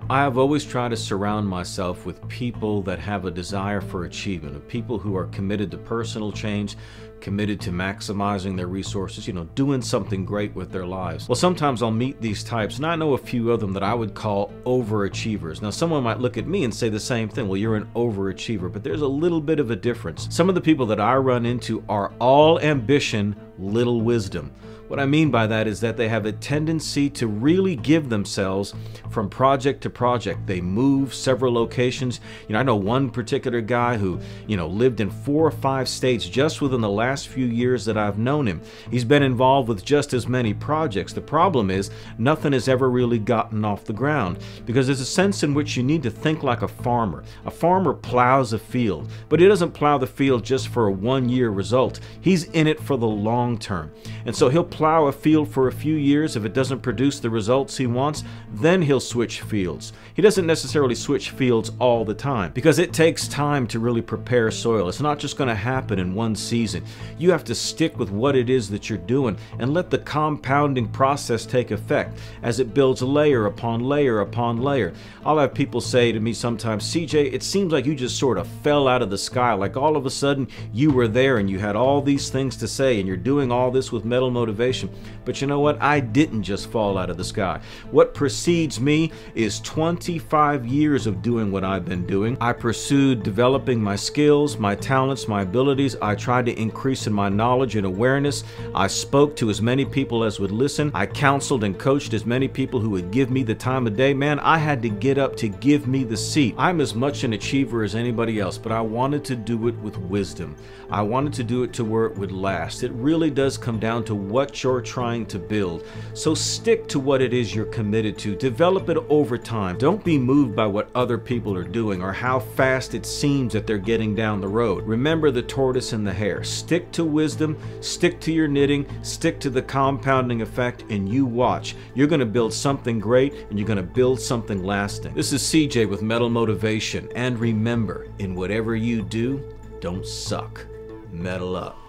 I have always tried to surround myself with people that have a desire for achievement, of people who are committed to personal change, committed to maximizing their resources, doing something great with their lives. Well, sometimes I'll meet these types, and I know a few of them that I would call overachievers. Now, someone might look at me and say the same thing. Well, you're an overachiever, but there's a little bit of a difference. Some of the people that I run into are all ambition, little wisdom. What I mean by that is that they have a tendency to really give themselves from project to project. They move several locations. I know one particular guy who, lived in 4 or 5 states just within the last few years that I've known him. He's been involved with just as many projects. The problem is nothing has ever really gotten off the ground because there's a sense in which you need to think like a farmer. A farmer plows a field, but he doesn't plow the field just for a 1-year result. He's in it for the long term. And so he'll plow a field for a few years. If it doesn't produce the results he wants, then he'll switch fields. He doesn't necessarily switch fields all the time because it takes time to really prepare soil. It's not just going to happen in one season. You have to stick with what it is that you're doing and let the compounding process take effect as it builds layer upon layer upon layer. I'll have people say to me sometimes, CJ, it seems like you just sort of fell out of the sky, like all of a sudden you were there and you had all these things to say and you're doing all this with Metal Motivation. But you know what? I didn't just fall out of the sky. What precedes me is 25 years of doing what I've been doing. I pursued developing my skills, my talents, my abilities. I tried to increase in my knowledge and awareness. I spoke to as many people as would listen. I counseled and coached as many people who would give me the time of day. Man, I had to get up to give me the seat. I'm as much an achiever as anybody else, but I wanted to do it with wisdom. I wanted to do it to where it would last. It really does come down to what you're trying to build. So stick to what it is you're committed to. Develop it over time. Don't be moved by what other people are doing or how fast it seems that they're getting down the road. Remember the tortoise and the hare. Stick to wisdom, stick to your knitting, stick to the compounding effect, and you watch. You're going to build something great and you're going to build something lasting. This is CJ with Metal Motivation, and remember, in whatever you do, don't suck. Metal up.